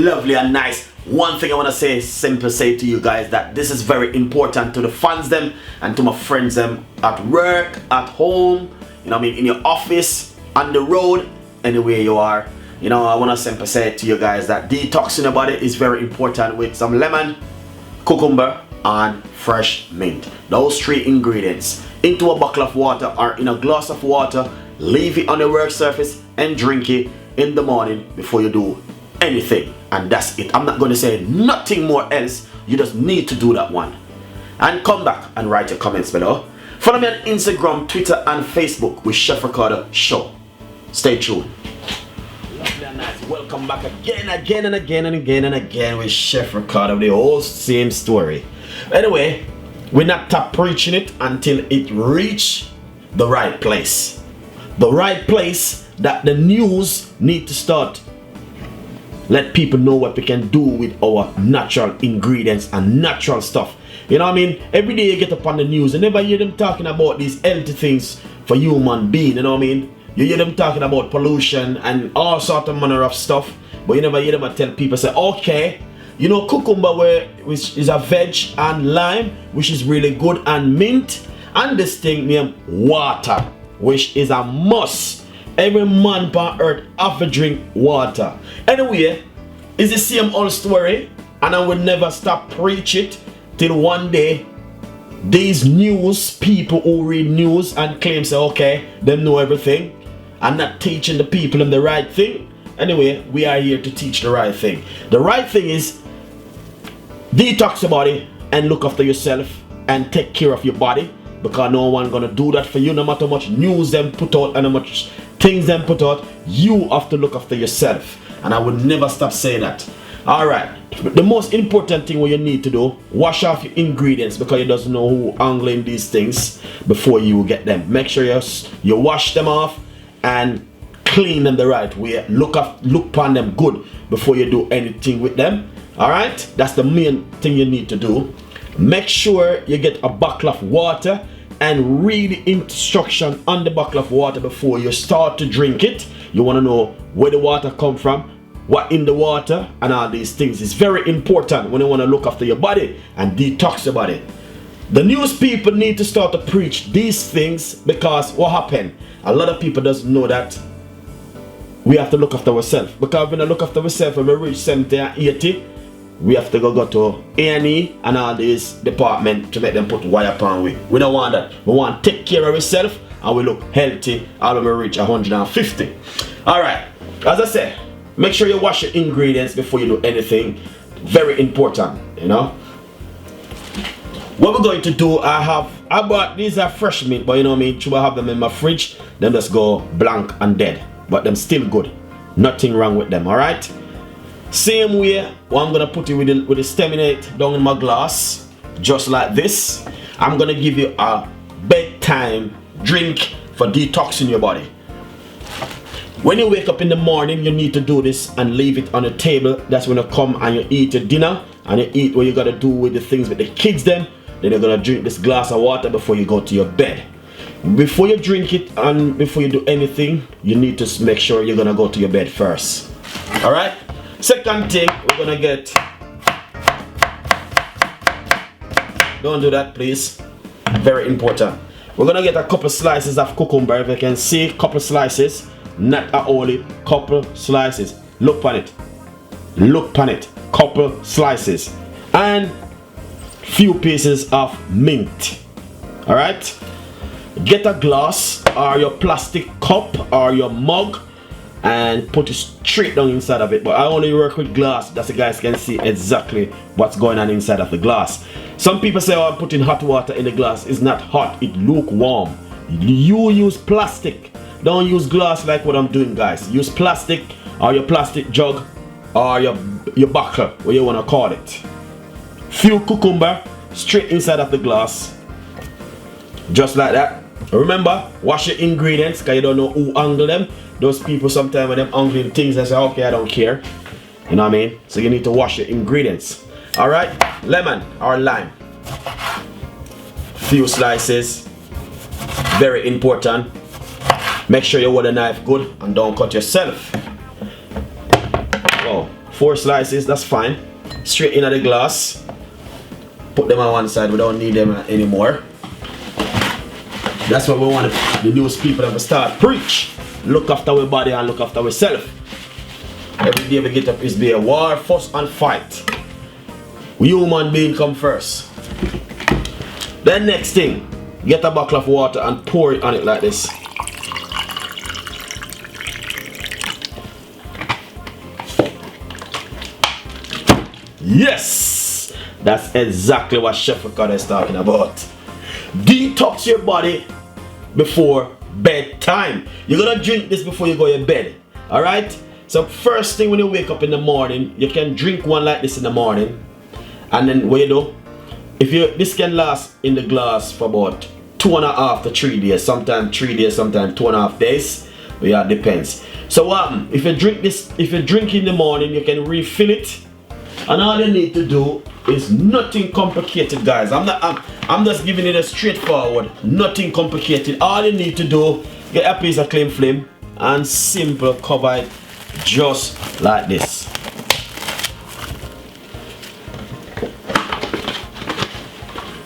lovely and nice. One thing I want to simply say to you guys, that this is very important to the fans them and to my friends them at work, at home, you know what I mean, in your office, on the road, anywhere you are. You know, I want to simply say to you guys that detoxing your body is very important with some lemon, cucumber and fresh mint. Those 3 ingredients into a bottle of water or in a glass of water. Leave it on the work surface and drink it in the morning before you do anything, and that's it. I'm not going to say nothing more else. You just need to do that one and come back and write your comments below. Follow me on Instagram, Twitter and Facebook with Chef Ricardo Show. Stay tuned. Lovely and nice. Welcome back again with Chef Ricardo. The whole same story. Anyway, we're not stop preaching it until it reach the right place. The right place that the news need to start. Let people know what we can do with our natural ingredients and natural stuff. You know what I mean? Every day you get up on the news and never hear them talking about these healthy things for human being. You know what I mean? You hear them talking about pollution and all sort of manner of stuff, but you never hear them tell people, say, okay, you know, cucumber, which is a veg, and lime, which is really good, and mint, and this thing named water, which is a must. Every man on earth have to drink water. Anyway, it's the same old story, and I will never stop preach it till one day these news people who read news and claim, say, okay, they know everything, and not teaching the people in the right thing. Anyway, we are here to teach the right thing. The right thing is detox your body and look after yourself and take care of your body, because no one gonna do that for you. No matter how much news them put out and how much things them put out, you have to look after yourself, and I will never stop saying that. Alright, the most important thing what you need to do, wash off your ingredients, because you doesn't know who angling these things before you get them. Make sure you wash them off and clean them the right way. Look upon them good before you do anything with them. Alright, that's the main thing you need to do. Make sure you get a bottle of water and read the instruction on the bottle of water before you start to drink it. You want to know where the water come from, what in the water, and all these things. It's very important when you want to look after your body and detox your body. The news people need to start to preach these things, because what happened, a lot of people doesn't know that we have to look after ourselves. Because when we look after ourselves, when we reach 70 and 80, we have to go to A&E and all these departments to make them put wire upon we. We don't want that. We want to take care of ourselves and we look healthy all when we reach 150. Alright, as I said, make sure you wash your ingredients before you do anything. Very important, you know. What we're going to do, I bought these are fresh mint, but you know what I mean, should I have them in my fridge, then just go blank and dead. But them still good. Nothing wrong with them, alright? Same way, I'm gonna put it with the steminate down in my glass, just like this. I'm gonna give you a bedtime drink for detoxing your body. When you wake up in the morning, you need to do this and leave it on the table. That's when you come and you eat your dinner and you eat what you gotta do with the things with the kids them. Then you're gonna drink this glass of water before you go to your bed. Before you drink it and before you do anything, you need to make sure you're gonna go to your bed first. Alright? Second thing, we're gonna get, don't do that please, very important. We're gonna get a couple slices of cucumber. If you can see, couple slices, not a only couple slices. Look on it, couple slices, and few pieces of mint. All right, get a glass or your plastic cup or your mug and put it straight down inside of it. But I only work with glass, that you guys can see exactly what's going on inside of the glass. Some people say, oh, I'm putting hot water in the glass. It's not hot, it's lukewarm. You use plastic, don't use glass like what I'm doing, guys. Use plastic or your plastic jug or your bottle, what you want to call it. Few cucumber straight inside of the glass, just like that. Remember, wash your ingredients, because you don't know who angle them. Those people sometimes when them angling things, they say, okay, I don't care. You know what I mean? So you need to wash your ingredients. Alright, lemon or lime. Few slices. Very important. Make sure you hold the knife good and don't cut yourself. Oh, 4 slices, that's fine. Straight into the glass. Put them on one side, we don't need them anymore. That's what we want the news people to start preach. Look after our body and look after ourselves. Every day we get up is be a war, fuss and fight. We human being come first. Then next thing, get a bottle of water and pour it on it like this. Yes! That's exactly what Chef Ricardo is talking about. Detox your body before bedtime. You're gonna drink this before you go to bed. Alright? So first thing when you wake up in the morning, you can drink one like this in the morning. And then what you do, this can last in the glass for about 2.5 to 3 days. Sometimes 3 days, sometimes 2.5 days. But yeah, it depends. So if you drink this, if you drink in the morning, you can refill it. And all you need to do is nothing complicated, guys. I'm just giving it a straightforward, nothing complicated. All you need to do, get a piece of clean film and simple cover it just like this.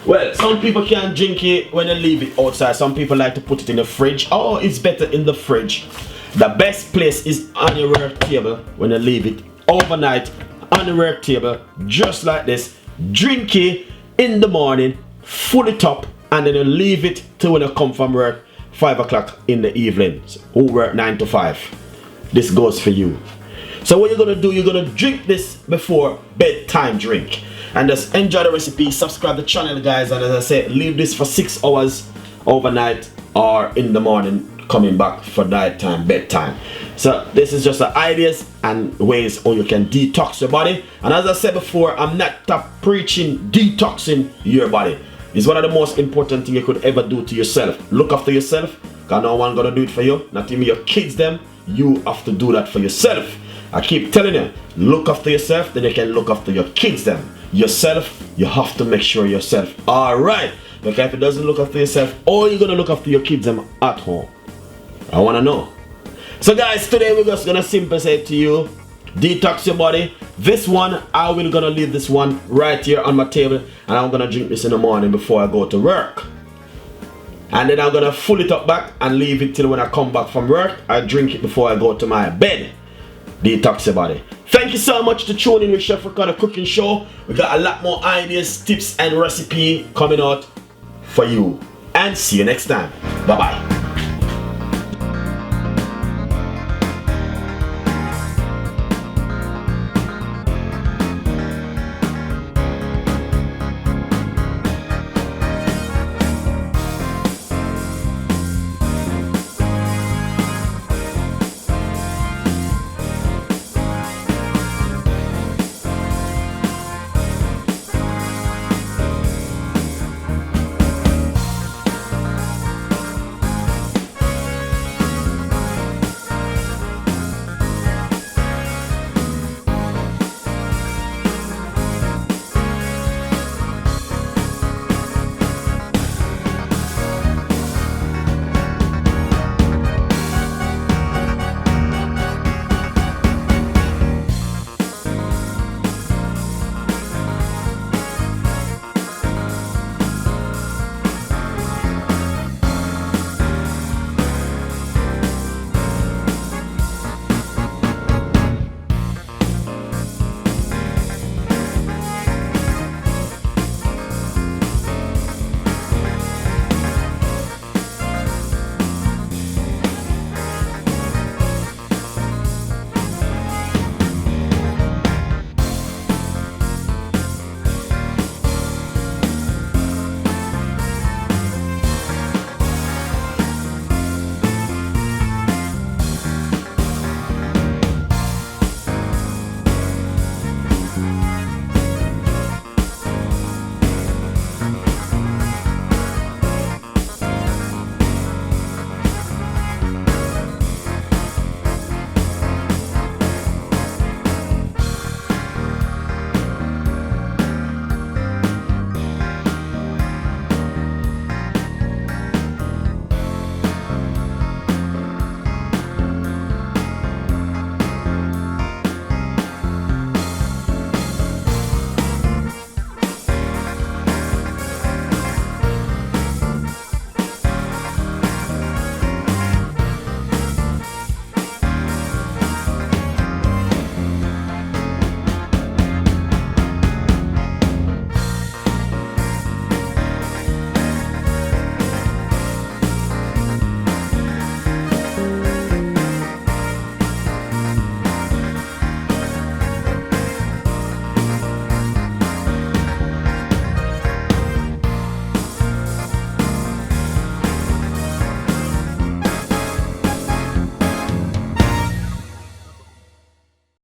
Well, some people can drink it when they leave it outside. Some people like to put it in the fridge. Oh, it's better in the fridge. The best place is on your work table when you leave it overnight on the work table, just like this. Drink it in the morning, full it up, and then you leave it till when you come from work 5 o'clock in the evening. So who work 9 to 5. This goes for you. So what you're gonna do, you're gonna drink this before bedtime drink. And just enjoy the recipe, subscribe to the channel, guys, and as I said, leave this for 6 hours overnight or in the morning coming back for nighttime, bedtime. So this is just the ideas and ways how you can detox your body. And as I said before, I'm not preaching detoxing your body. It's one of the most important things you could ever do to yourself. Look after yourself, because no one gonna do it for you, not even your kids them. You have to do that for yourself. I keep telling you, look after yourself, then you can look after your kids them. Yourself, you have to make sure yourself alright. Because if it doesn't look after yourself, or you're gonna look after your kids them at home. I wanna know. So guys, today we're just gonna simply say to you, detox your body. This one, I will gonna leave this one right here on my table, and I'm gonna drink this in the morning before I go to work. And then I'm gonna fill it up back and leave it till when I come back from work. I drink it before I go to my bed. Detox your bye. Thank you so much to tune in with Chef Ricardo Cooking Show. We got a lot more ideas, tips and recipe coming out for you. And see you next time. Bye bye.